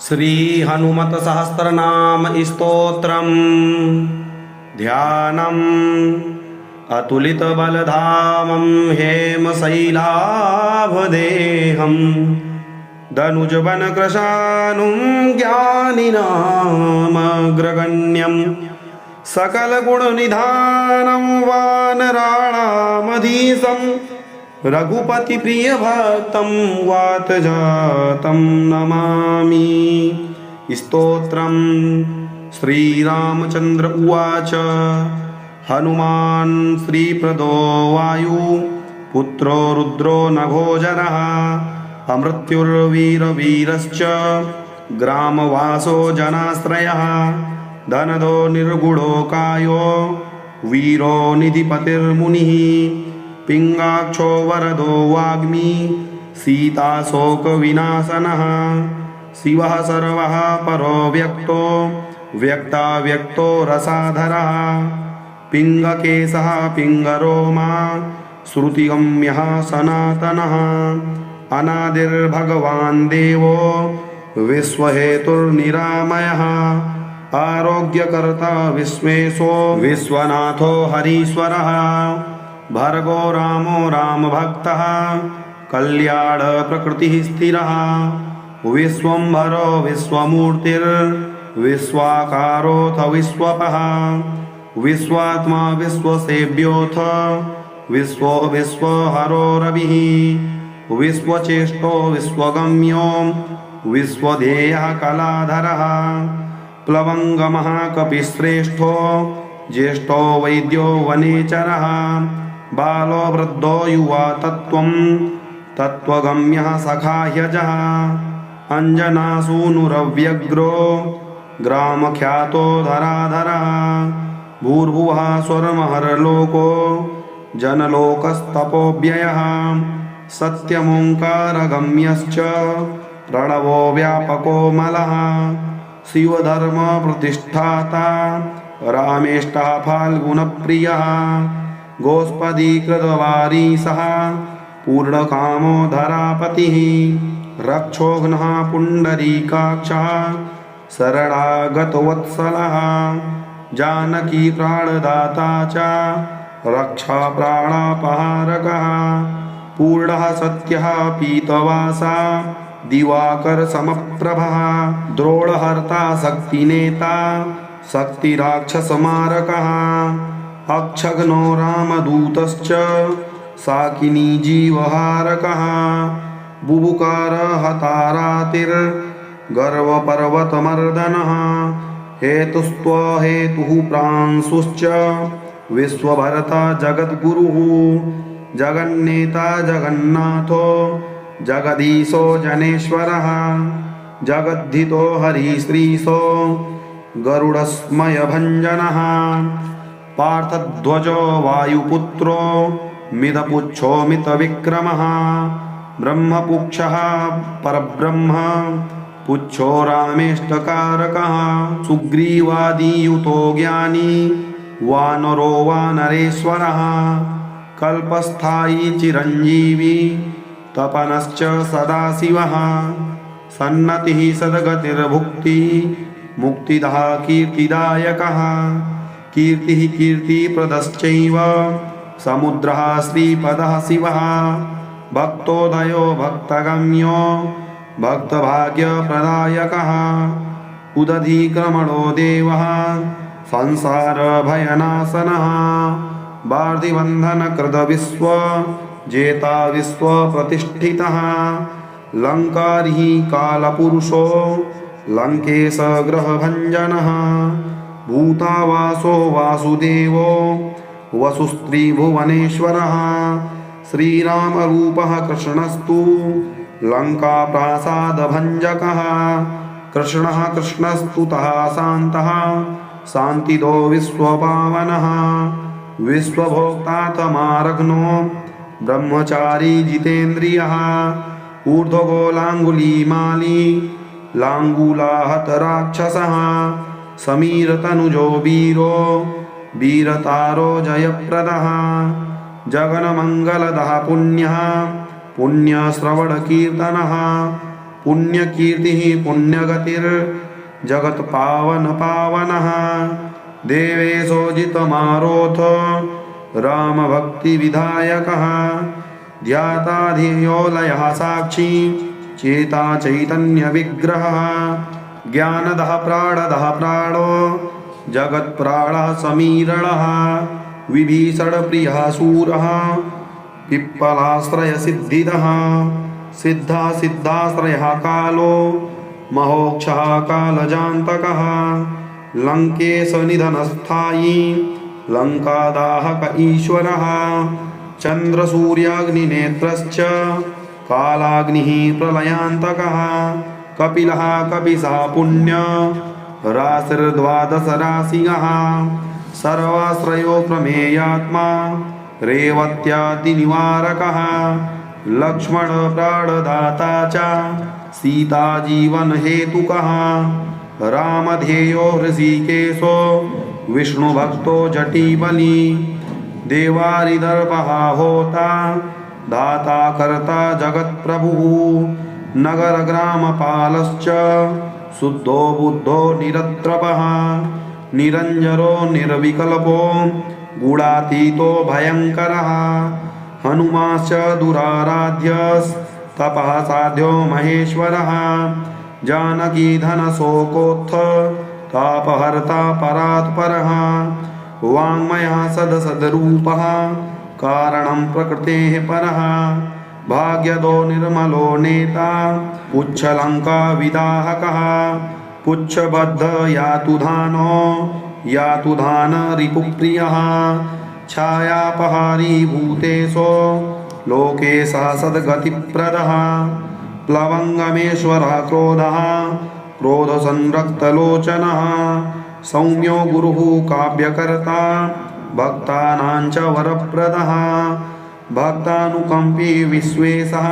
श्री हनुमत सहस्रनाम स्तोत्रम् ध्यानम् अतुलित बलधामं हेमशैलाभदेहम् दनुजवन कृशानुं ज्ञानिनामग्रगण्यम् सकलगुणनिधानं वानराणामधीशम् रघुपतिप्रियभक्तं वातजातं नमामि। स्तोत्रम् श्रीरामचन्द्र उवाच हनुमान् श्रीप्रदो वायु पुत्रो रुद्रो नभोजनः अमृत्युर्वीरवीरश्च ग्रामवासो जनाश्रयः धनदो निर्गुणो कायो वीरो निधिपतिर्मुनिः पिङ्गाक्षो वरदो वाग्मी सीताशोकविनाशनः शिवः सर्वः परो व्यक्तो व्यक्ताव्यक्तो रसाधरः पिङ्गकेशः पिङ्गरोमा श्रुतिगम्यः सनातनः अनादिर्भगवान् देवो विश्वहेतुर्निरामयः आरोग्यकर्ता विश्वेशो विश्वनाथो हरीश्वरः भर्गो रामो रामभक्तः कल्याण प्रकृतिः स्थिरः विश्वम्भरो विश्वमूर्तिर्विश्वाकारोऽथ विश्वपः विश्वात्मा विश्वसेव्योऽथ विश्वो विश्वहरो रविः विश्वचेष्टो विश्वगम्यो विश्वधेयः कलाधरः प्लवङ्गमः कपिश्रेष्ठो ज्येष्ठो वैद्यो वनेचरः बालो वृद्धो युवा तत्त्वगम्यः सखाह्यजः अञ्जनासूनुरव्यग्रो ग्रामख्यातो धराधरः भूर्भुवः स्वर्महरलोको जनलोकस्तपोव्ययः सत्यमोङ्कारगम्यश्च प्रणवो व्यापको मलः शिवधर्मप्रतिष्ठाता रामेष्टः फाल्गुनप्रियः गोष्पदीकृतवारीसः पूर्णकामो धरापतिः रक्षोघ्नः पुण्डरीकाक्षः शरणागतवत्सलः जानकी प्राणदाता च रक्षाप्राणापहारकः पूर्णः सत्यः पीतवासा दिवाकरसमप्रभः द्रोणहर्ता शक्तिनेता शक्तिराक्षसमारकः अक्षघ्नो रामदूतश्च साकिनी जीवहारकः बुभुकार हतारातिर्गर्वपर्वतमर्दनः हेतुस्त्वहेतुः प्रांशुश्च विश्वभर्ता जगद्गुरुः जगन्नेता जगन्नाथो जगदीशो जनेश्वरः जगद्धितो हरिश्रीशो गरुडस्मयभञ्जनः पार्थध्वजो वायुपुत्रो मितपुच्छो मितविक्रमः ब्रह्मपुच्छः परब्रह्म पुच्छो रामेष्टकारकः सुग्रीवादियुतो ज्ञानी वानरो वानरेश्वरः कल्पस्थायी चिरञ्जीवी तपनश्च सदाशिवः सन्नतिः सद्गतिर्भुक्तिः मुक्तिदः कीर्तिदायकः कीर्तिः कीर्तिप्रदश्चैव समुद्रः श्रीपदः शिवः भक्तोदयो भक्तगम्यो भक्तभाग्यप्रदायकः उदधिक्रमणो देवः संसारभयनाशनः वार्धिबन्धनकृतविश्व जेता विश्वप्रतिष्ठितः लङ्कारी कालपुरुषो लङ्केशग्रहभञ्जनः भूतावासो वासुदेवो वसुस्त्रिभुवनेश्वरः श्रीरामरूपः कृष्णस्तु लङ्काप्रासादभञ्जकः कृष्णः कृष्णस्तुतः शान्तः शान्तिदो विश्वपावनः विश्वभोक्ता तमारघ्नो ब्रह्मचारी जितेन्द्रियः ऊर्ध्वगोलाङ्गुलीमाली लाङ्गूलाहत राक्षसः समीरतनुजो वीरो वीरतारो जयप्रदः जगन्मङ्गलदः पुण्यः पुण्यश्रवणकीर्तनः पुण्यकीर्तिः पुण्यगतिर्जगत्पावनपावनः देवेशोजितमारोथ रामभक्तिविधायकः ध्याता ध्येयो लयः साक्षी चेता चैतन्यविग्रहः ज्ञानदः प्राणदः प्राणो जगत्प्राणः समीरणः विभीषणप्रियः शूरः पिप्पलाश्रयसिद्धिदः सिद्धः सिद्धाश्रयः कालो महोक्षः कालजान्तकः लङ्केशनिधनस्थायी लङ्कादाहक ईश्वरः चन्द्रसूर्याग्निनेत्रश्च कालाग्निः प्रलयान्तकः कपिलः कपिशः पुण्य राशिर्द्वादशराशिगः सर्वाश्रयो प्रमेयात्मा रेवत्यादिनिवारकः लक्ष्मण प्राणदाता च सीताजीवनहेतुकः रामध्येयो हृषीकेशो विष्णुभक्तो जटीबली देवारिदर्पः होता दाता कर्ता जगत्प्रभुः नगरग्रामपालश्च शुद्धो बुद्धो निरत्रपः निरञ्जरो निर्विकल्पो गुणातीतो भयङ्करः हनुमाश्च दुराराध्यस्तपः साध्यो महेश्वरः जानकीधनशोकोत्थ तापहर्ता परात्परः वाङ्मयः सदसद्रूपः कारणं प्रकृतेः परः भाग्यदो निर्मलो नेता पुच्छलङ्काविदाहकः पुच्छबद्ध यातुधानो यातुधान रिपुप्रियः छायापहारी भूतेशो लोकेशः सद्गतिप्रदः प्लवङ्गमेश्वरः क्रोधः क्रोधसंरक्तलोचनः सौम्यो गुरुः काव्यकर्ता भक्तानां च वरप्रदः भक्तानुकम्पी विश्वेशः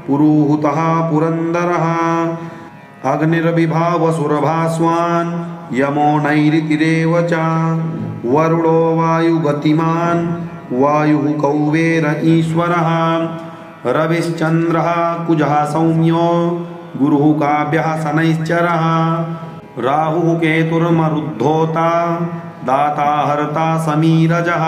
पुरुहूतः पुरन्दरः अग्निर्विभावसुरभास्वान् यमो नैऋतिरेव च वरुणो वायुगतिमान् वायुः कौबेर ईश्वरः रविश्चन्द्रः कुजः सौम्यो गुरुः काव्यः शनैश्चरः राहुः केतुर्मरुद्धोता दाता हर्ता समीरजः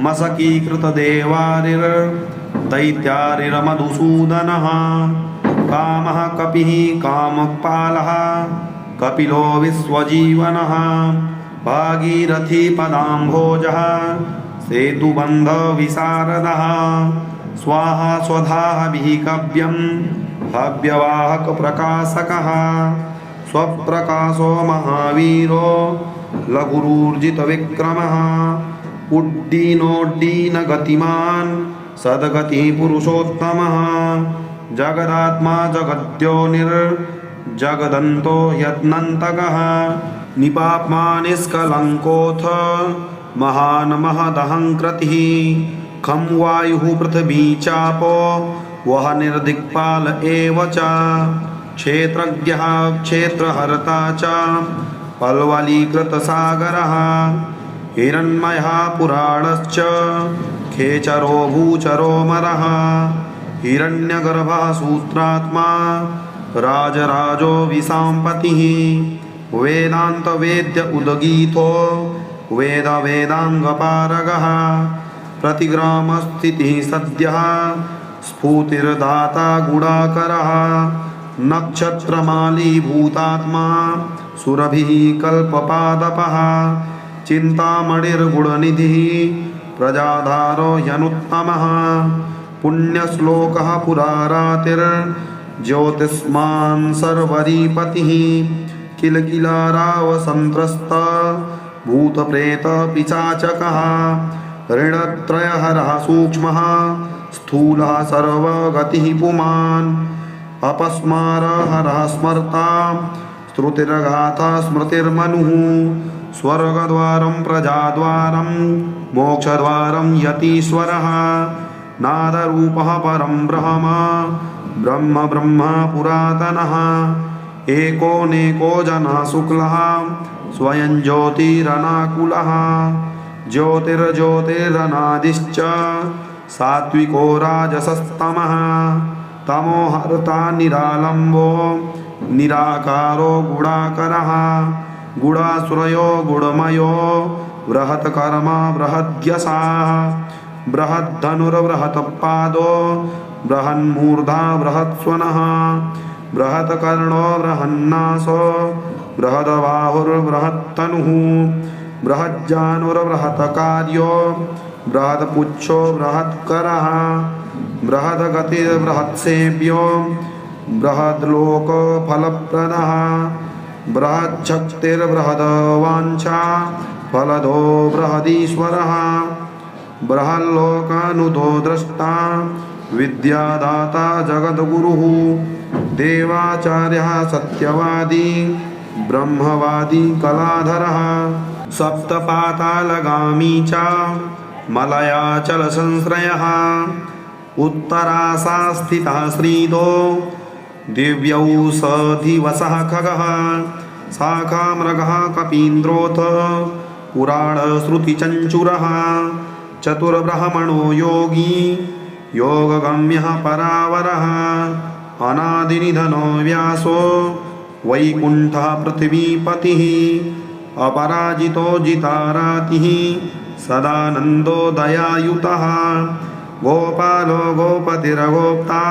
मशकीकृतदेवारिर्दैत्यारिर्मधुसूदनः कामः कपिः कामपालः कपिलो विश्वजीवनः भागीरथी पदाम्भोजः सेतुबन्धविशारदः स्वाहा स्वधाभिः कव्यं हव्यवाहकप्रकाशकः स्वप्रकाशो महावीरो लघुरूर्जितविक्रमः उड्डीनोड्डीनगतिमान् सद्गतिः पुरुषोत्तमः जगदात्मा जगद्योनिर्जगदन्तो यत्नन्तकः निपाप्मा निष्कलङ्कोऽथ महान् महदहङ्कृतिः खं वायुः पृथिवी चापो वह निर्दिक्पाल एव च क्षेत्रज्ञः क्षेत्रहर्ता च पल्वलीकृतसागरः हिरण्मयः पुराणश्च खेचरो भूचरो मरः हिरण्यगर्भः सूत्रात्मा राजराजो विशाम्पतिः वेदान्तवेद्य उदगीतो वेदाङ्गपारगः प्रतिग्रामस्थितिः सद्यः स्फूर्तिर्दाता गुणाकरः नक्षत्रमाली भूतात्मा सुरभिः कल्पपादपः चिन्तामणिर्गुणनिधिः प्रजाधारो ह्यनुत्तमः पुण्यश्लोकः पुरारातिर्ज्योतिष्मान् सर्वरीपतिः किलकिलारावसन्त्रस्त भूतप्रेतपिशाचकः ऋणत्रयहरः सूक्ष्मः स्थूलः सर्वगतिः पुमान् अपस्मारहरः स्मर्ता श्रुतिरगाथा स्मृतिर्मनुः स्वर्गद्वारं प्रजाद्वारं मोक्षद्वारं यतीश्वरः नादरूपः परं ब्रह्म ब्रह्म पुरातनः एकोनेको जनः शुक्लः स्वयं ज्योतिरनाकुलः ज्योतिर्ज्योतिरनादिश्च सात्विको राजसस्तमः तमोहर्ता निरालम्बो निराकारो गुणाकरः गुणासुरयो गुणमयो बृहत्कर्मा बृहद्यसाः बृहद्धनुर्बृहत्पादो बृहन्मूर्धा बृहत्स्वनः बृहत्कर्णो बृहन्नासो बृहद्बाहुर्बृहत्तनुः बृहज्जानुर्बृहत्कार्यो बृहत्पुच्छो बृहत्करः बृहद्गतिर्बृहत्सेव्यो बृहद्लोकफलप्रदः बृहच्छक्तिर्बृहद्वाञ्छा फलदो बृहदीश्वरः बृहल्लोकानुतो द्रष्टा विद्यादाता जगद्गुरुः देवाचार्यः सत्यवादी ब्रह्मवादी कलाधरः सप्तपातालगामी च मलयाचलसंश्रयः उत्तरासा स्थितः श्रीदो दिव्यौ स दिवसः खगः शाखामृगः कपीन्द्रोऽथ पुराणश्रुतिचञ्चुरः चतुर्ब्रह्मणो योगी योगगम्यः परावरः अनादिनिधनो व्यासो वैकुण्ठः पृथ्वीपतिः अपराजितो जितारातिः सदानन्दो दयायुतः गोपालो गोपतिर्गोप्ता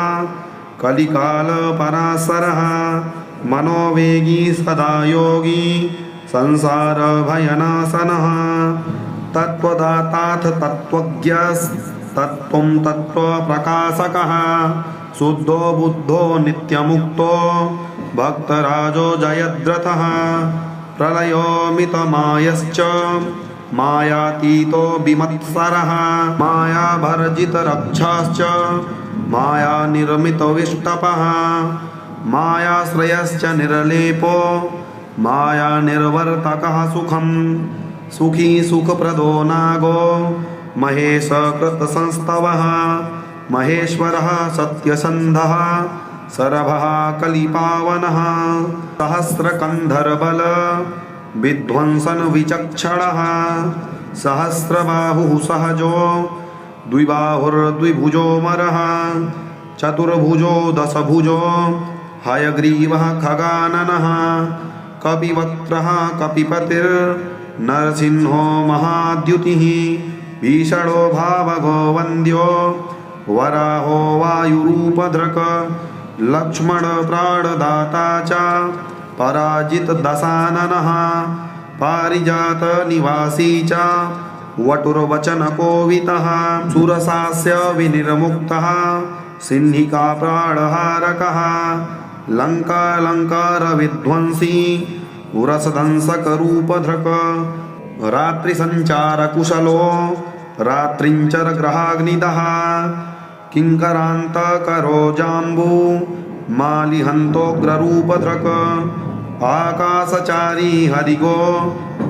कलिकालपराशरः मनोवेगी सदा योगी संसारभयनाशनः तत्त्वदाताथ तत्त्वज्ञस्तत्त्वं तत्त्वप्रकाशकः शुद्धो बुद्धो नित्यमुक्तो भक्तराजो जयद्रथः प्रलयो मितमायश्च मायातीतो विमत्सरः मायाभर्जितरक्षाश्च मायानिर्मितविष्टपः मायाश्रयश्च निर्लेपो मायानिर्वर्तकः सुखं सुखी सुखप्रदो नागो महेशकृतसंस्तवः महेश्वरः सत्यसन्धः सरभः कलिपावनः सहस्रकन्धरबल विध्वंसन विचक्षणः सहस्रबाहुः सहजो द्विबाहुर्द्विभुजो मरः चतुर्भुजो दशभुजो हयग्रीवः खगाननः कपिवक्त्रः कपिपतिर्नरसिंहो महाद्युतिः भीषणो भावगो वन्द्यो वराहो वायुरूपधृक् लक्ष्मण प्राणदाता च पराजितदशाननः पारिजात निवासी च वटुर्वचनकोवितः सुरसास्य विनिर्मुक्तः सिंहिका प्राणहारकः लङ्कारविध्वंसी उरसदंसकरूपधृक् रात्रिसञ्चारकुशलो रात्रिञ्चरग्रहाग्निदः किङ्करान्तकरो जाम्बू मालिहन्तोग्ररूपधृक् आकाशचारी हरिगो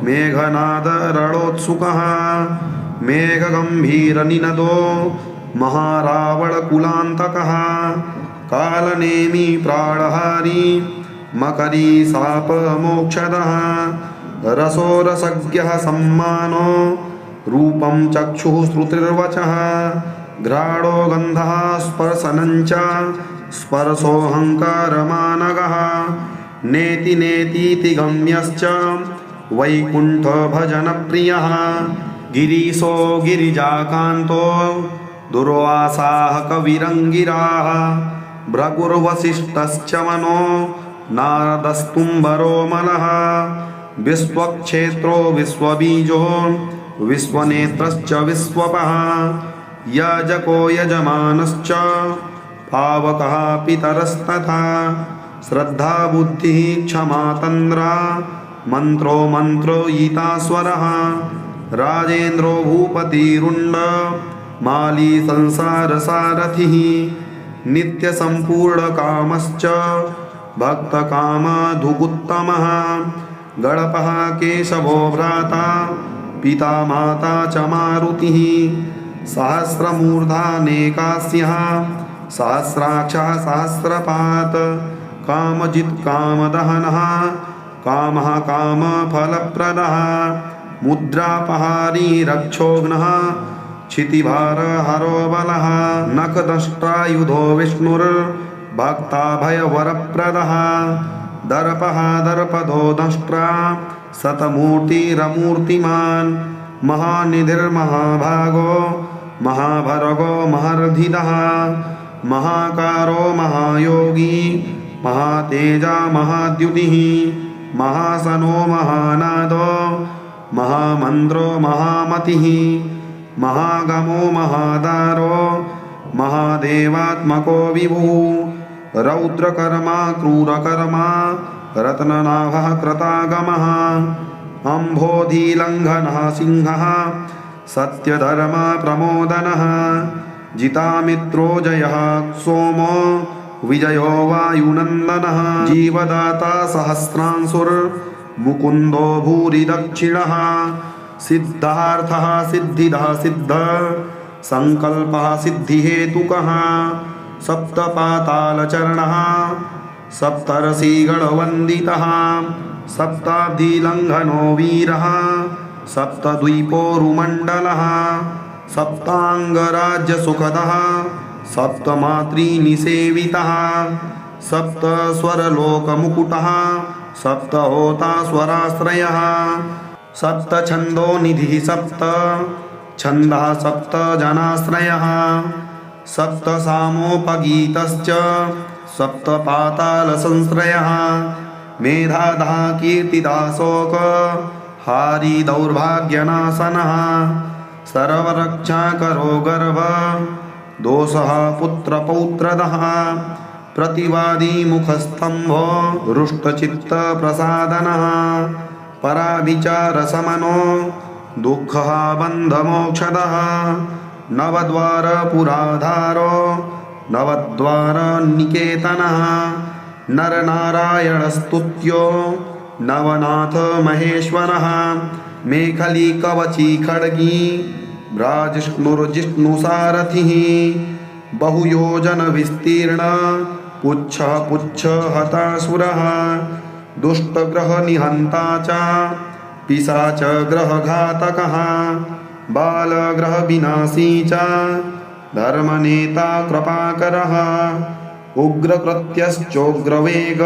मेघनादरणोत्सुकः मेघगम्भीरनिनदो महारावणकुलान्तकः कालनेमी प्राणहारी मकरी शापमोक्षदः रसोरसज्ञः सम्मानो रूपं चक्षुः श्रुतिर्वचः घ्राणो गन्धः स्पर्शनञ्च स्पर्शोऽहङ्कारमानगः नेति नेतीति गम्यश्च वैकुण्ठभजनप्रियः गिरीशो गिरिजाकान्तो दुर्वासाः कविरङ्गिराः भृगुर्वसिष्ठश्च मनो नारदस्तुम्बरो मलः विश्वक्षेत्रो विश्वबीजो विश्वनेत्रश्च विश्वपः याजको यजमानश्च पावकः पितरस्तथा श्रद्धा बुद्धिः क्षमा तन्द्रा मन्त्रो मन्त्रोयितास्वरः राजेन्द्रो भूपतिरुण्ड माली संसारसारथिः नित्यसम्पूर्णकामश्च भक्तकामधुगुत्तमः गणपः केशवो भ्राता पिता माता च मारुतिः सहस्रमूर्धानेकास्यः सहस्राक्षः सहस्रपात् कामजित् कामदहनः कामः कामफलप्रदः मुद्रापहारी रक्षोघ्नः क्षितिभार हरो बलः नखदष्ट्रायुधो विष्णुर्भक्ताभयवरप्रदः दर्पः दर्पदो दष्ट्रा शतमूर्तिरमूर्तिमान् महानिधिर्महाभागो महाभर्गो महर्धिदः महाकारो महायोगी महातेजा महाद्युतिः महासनो महानादो महामन्द्रो महामतिः महागमो महादारो महादेवात्मको विभुः रौद्रकर्मा क्रूरकर्मा रत्ननाभः कृतागमः अम्भोधिलङ्घनः सिंहः सत्यधर्मा प्रमोदनः जितामित्रो जयः सोमो विजयो वायुनन्दनः जीवदाता सहस्रांशुर्मुकुन्दो भूरिदक्षिणः सिद्धार्थः सिद्धिदः सिद्धः संकल्पः सिद्धिहेतुकः सप्तपातालचरणः सप्तर्षिगणवन्दितः सप्ताब्धिलङ्घनो वीरः सप्तद्वीपोरुमण्डलः सप्ताङ्गराज्यसुखदः सप्तमातृनिसेवितः सप्तस्वरलोकमुकुटः सप्तहोतास्वराश्रयः सप्तछन्दोनिधिः सप्त छन्दः सप्तजनाश्रयः सप्तसामोपगीतश्च सप्तपातालसंश्रयः मेधाधः कीर्तिदा शोक हारी दौर्भाग्यनाशनः सर्वरक्षाकरो गर्भ दोषः पुत्रपौत्रदः प्रतिवादी मुखस्तंभो रुष्टचित्तप्रसादनः पराविचारशमनो दुःखः बन्धमोक्षदः नवद्वारपुराधारो नवद्वारनिकेतनः नरनारायणस्तुत्यो नवनाथ महेश्वरः मेखली कवची खड्गी भ्राजिष्णुर्जिष्णुसारथिः बहुयोजन विस्तीर्ण पुच्छ पुच्छ हतासुरः दुष्टग्रह निहन्ता च पिशाच ग्रहघातकः बालग्रह विनाशी च धर्मनेता कृपाकरः उग्रकृत्यश्चोग्रवेग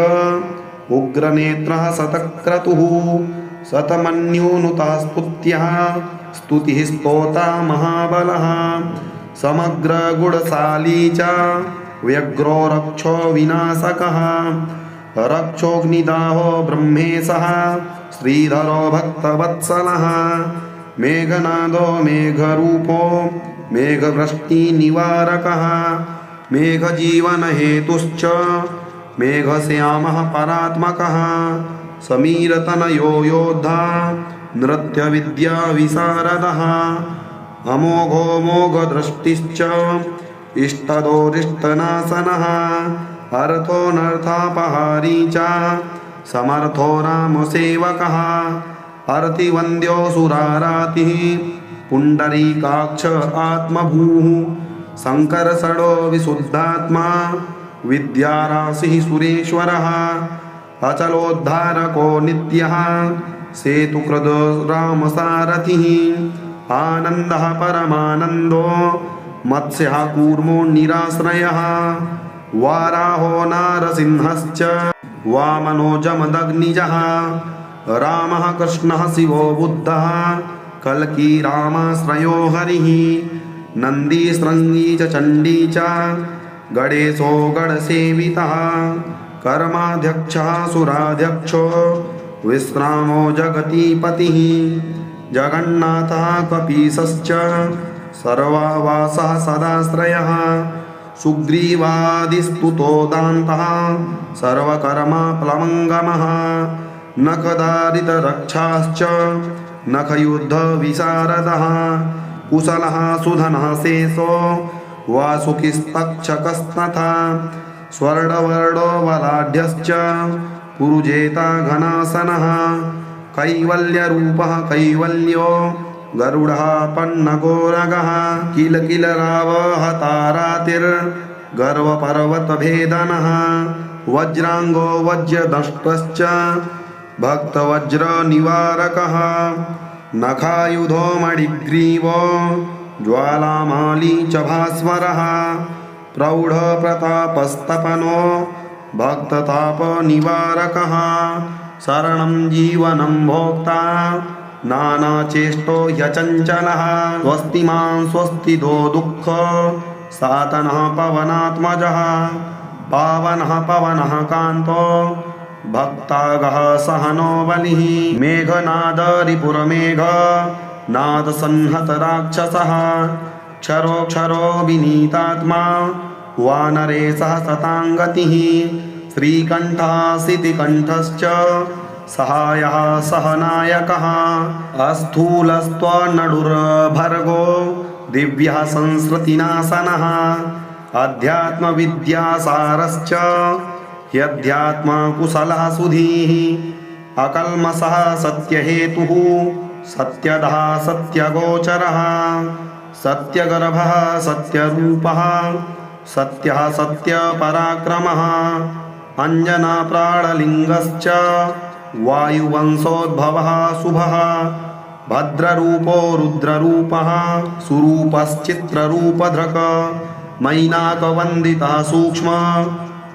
उग्रनेत्रः शतक्रतुः शतमन्यूनुतः स्तुत्यः स्तुतिः स्तोता महाबलः समग्रगुणशाली च व्यग्रो रक्षो विनाशकः रक्षोऽग्निदाहो ब्रह्मेशः श्रीधरो भक्तवत्सलः मेघनादो मेघरूपो मेघवृष्टिनिवारकः मेघजीवनहेतुश्च मेघश्यामः परात्मकः समीरतनयो योद्धा नृत्यविद्याविशारदः अमोघो मोघदृष्टिश्च इष्टदोरिष्टनाशनः अर्थोऽनर्थापहारी च समर्थो रामसेवकः अर्तिवन्द्यो सुरारातिः पुण्डरीकाक्ष आत्मभूः शङ्करषडो विशुद्धात्मा विद्याराशिः सुरेश्वरः अचलोद्धारको नित्यः सेतुकृद रामसारथिः आनन्दः परमानन्दो मत्स्यः कूर्मो निराश्रयः वाराहो नारसिंहश्च वामनो जमदग्निजः रामः कृष्णः शिवो बुद्धः कल्की रामाश्रयो हरिः नन्दी शृङ्गी च चण्डी च गणेशो गणसेवितः कर्माध्यक्षः सुराध्यक्षो विश्रामो जगतीपतिः जगन्नाथः कपीशश्च सर्वावासः सदाश्रयः सुग्रीवादिस्तुतो दान्तः सर्वकर्मप्लवङ्गमः नखदारितरक्षाश्च नखयुद्धविशारदः कुशलः सुधनः शेषो वासुकिस्तक्षकस्तथा स्वर्णवर्णो बलाढ्यश्च पुरुजेता घनासनः कैवल्यरूपः कैवल्यो गरुडः पन्नगोरगः किल किल रावहतारातिर्गर्वपर्वतभेदनः वज्राङ्गो वज्रदष्टश्च भक्तवज्रनिवारकः नखायुधो मणिग्रीवो ज्वालामाली च भास्वरः प्रौढप्रतापस्तपनो भक्ततापनिवारकः शरणं जीवनं भोक्ता नानाचेष्टो ह्यचञ्चलः स्वस्तिमान् स्वस्तिदो दुःख सातनः पवनात्मजः पावनः पवनः कान्तो भक्तागः सहनो बलिः मेघनादरिपुरमेघ नादसंहतराक्षसः क्षरो विनीतात्मा वानरेशः सताङ्गतिः श्रीकण्ठासितिकण्ठश्च सहायः सहनायकः अस्थूलस्त्वनडुर्भर्गो दिव्यः संसृतिनाशनः अध्यात्मविद्यासारश्च ह्यध्यात्मकुशलः सुधीः अकल्मषः सत्यहेतुः सत्यदः सत्यगोचरः सत्यगर्भः सत्यरूपः सत्यः सत्यपराक्रमः अञ्जनाप्राणलिङ्गश्च वायुवंशोद्भवः शुभः भद्ररूपो रुद्ररूपः सुरूपश्चित्ररूपधृक् मैनाकवन्दितः सूक्ष्म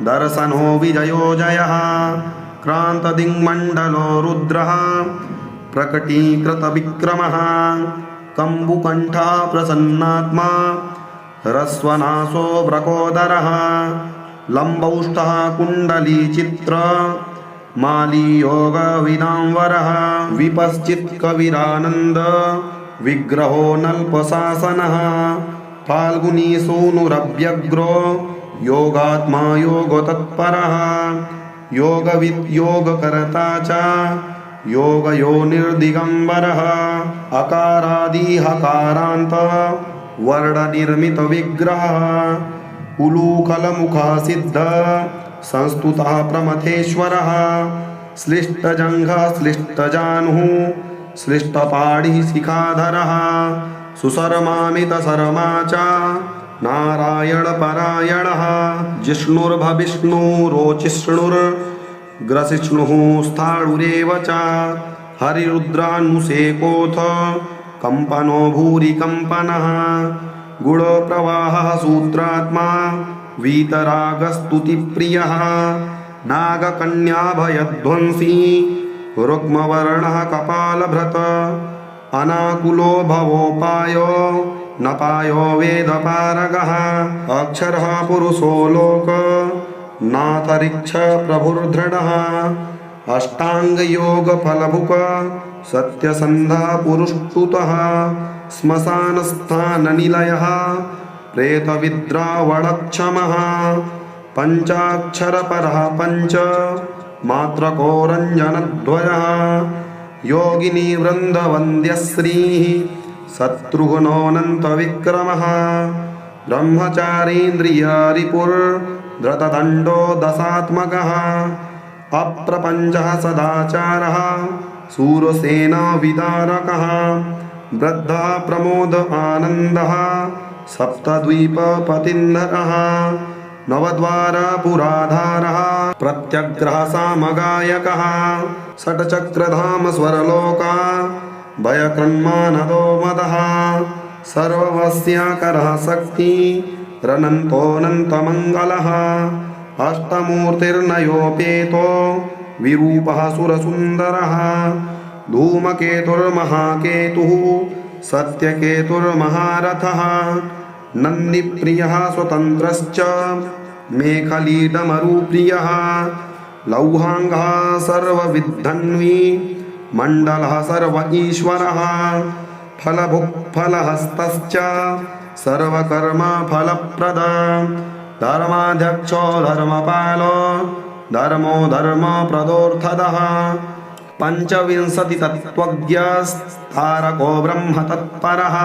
दर्शनो विजयो जयः क्रान्तदिङ्मण्डलो रुद्रः प्रकटीकृतविक्रमः कम्बुकण्ठः प्रसन्नात्मा ह्रस्वनासो व्रकोदरः लम्बौष्ठः कुण्डलीचित्र मालीयोगविदाम्बरः विपश्चित्कविरानन्द विग्रहो नल्पशासनः फाल्गुनी सूनुरव्यग्रो योगात्मा योगतत्परः योगविद् योगकर्ता च योगयोनिर्दिगम्बरः अकारादिहकारान्त वर्णनिर्मितविग्रहः उलूखलमुखः सिद्ध संस्तुतः प्रमथेश्वरः श्लिष्टजङ्घः श्लिष्टजानुः श्लिष्टपाणिः शिखाधरः सुशर्मामितशर्मा च नारायणपरायणः जिष्णुर्भविष्णुरोचिष्णुर्ग्रसिष्णुः स्थाणुरेव च हरिरुद्रानुसेकोऽथ कम्पनो भूरिकम्पनः गुणप्रवाहः सूत्रात्मा वीतरागस्तुतिप्रियः नागकन्याभयध्वंसी रुक्मवर्णः कपालभृत अनाकुलो भवोपायो नपायो वेदपारगः अक्षरः पुरुषो लोक नाथरिक्ष प्रभुर्दृढः अष्टाङ्गयोगफलभुक सत्यसन्धा पुरुष्टुतः श्मशानस्थाननिलयः प्रेतविद्रावणक्षमः पञ्चाक्षरपरः पञ्च मात्रकोरञ्जनद्वयः योगिनी वृन्दवन्द्यश्रीः शत्रुघ्नोऽनन्तविक्रमः ब्रह्मचारीन्द्रियरिपुर्धृतदण्डो दशात्मकः अप्रपञ्चः सदाचारः शूरसेनाविदारकः वृद्धः प्रमोद आनन्दः सप्तद्वीपपतिन्धरः नवद्वारपुराधारः प्रत्यग्रहसामगायकः षट्चक्रधाम स्वरलोका भयकृन्मानदो मदः सर्ववस्याकरः शक्तिरनन्तोऽनन्तमङ्गलः अष्टमूर्तिर्नयोपेतो विरूपः सुरसुन्दरः धूमकेतुर्महाकेतुः सत्यकेतुर्महारथः नन्दिप्रियः स्वतन्त्रश्च मेखलीडमरुप्रियः लौहाङ्गः सर्वविद्धन्वी मण्डलः सर्व ईश्वरः फलभुक्फलहस्तश्च सर्वकर्मफलप्रद धर्माध्यक्षो धर्मपालो धर्मो धर्मप्रदोऽर्थदः पञ्चविंशतितत्त्वज्ञस्तारको ब्रह्मतत्परः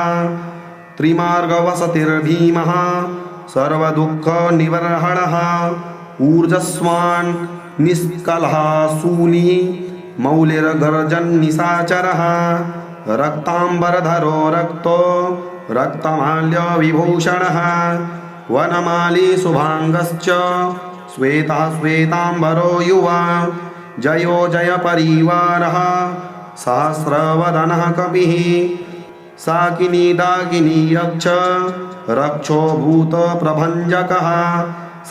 त्रिमार्गवसतिर्भीमः सर्वदुःखनिवर्हणः ऊर्जस्वान् निष्कलः शूली मौलिर्गर्जन्निशाचरः रक्ताम्बरधरो रक्तो रक्तमाल्यविभूषणः वनमाली शुभाङ्गश्च श्वेतः श्वेताम्बरो युवा जयो जयपरिवारः सहस्रवदनः कपिः साकिनी दाकिनी रक्ष रक्षो भूत प्रभंजकः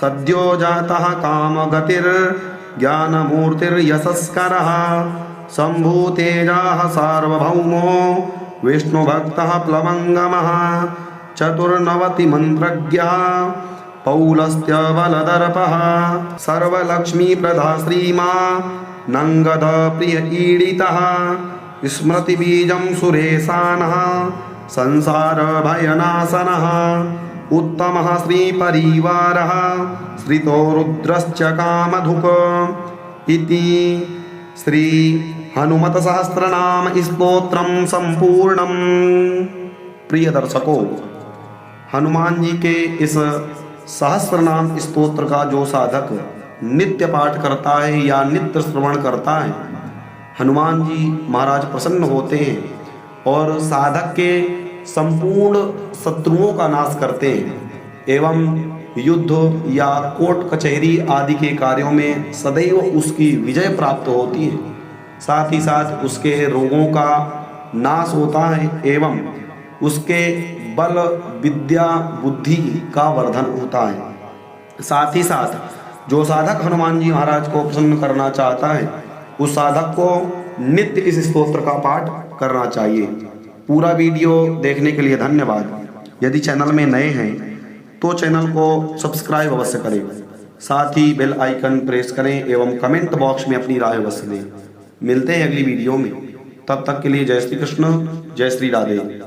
सद्यो जातः कामगतिर्ज्ञानमूर्तिर्यशस्करः शम्भुतेजः सार्वभौमो विष्णुभक्तः प्लवङ्गमः चतुर्नवतिमन्त्रज्ञः पौलस्त्यबलदर्पः सर्वलक्ष्मीप्रदा श्रीमा नङ्गदप्रियईडितः स्मृतिबीजं सुरेशानः संसारभयनाशनः उत्तमः श्रीपरिवारः श्रितो रुद्रश्च कामधुक् इति श्री हनुमत सहस्रनाम स्तोत्रम संपूर्णम। प्रिय दर्शकों, हनुमान जी के इस सहस्रनाम स्तोत्र का जो साधक नित्य पाठ करता है या नित्य श्रवण करता है, हनुमान जी महाराज प्रसन्न होते हैं और साधक के संपूर्ण शत्रुओं का नाश करते हैं एवं युद्ध या कोर्ट कचहरी आदि के कार्यों में सदैव उसकी विजय प्राप्त होती है। साथ ही साथ उसके रोगों का नाश होता है एवं उसके बल विद्या बुद्धि का वर्धन होता है। साथ ही साथ जो साधक हनुमान जी महाराज को प्रसन्न करना चाहता है उस साधक को नित्य इस स्तोत्र का पाठ करना चाहिए। पूरा वीडियो देखने के लिए धन्यवाद। यदि चैनल में नए हैं तो चैनल को सब्सक्राइब अवश्य करें, साथ ही बेल आइकन प्रेस करें एवं कमेंट बॉक्स में अपनी राय अवश्य दें। मिलते हैं अगली वीडियो में, तब तक के लिए जय श्री कृष्ण, जय श्री राधे।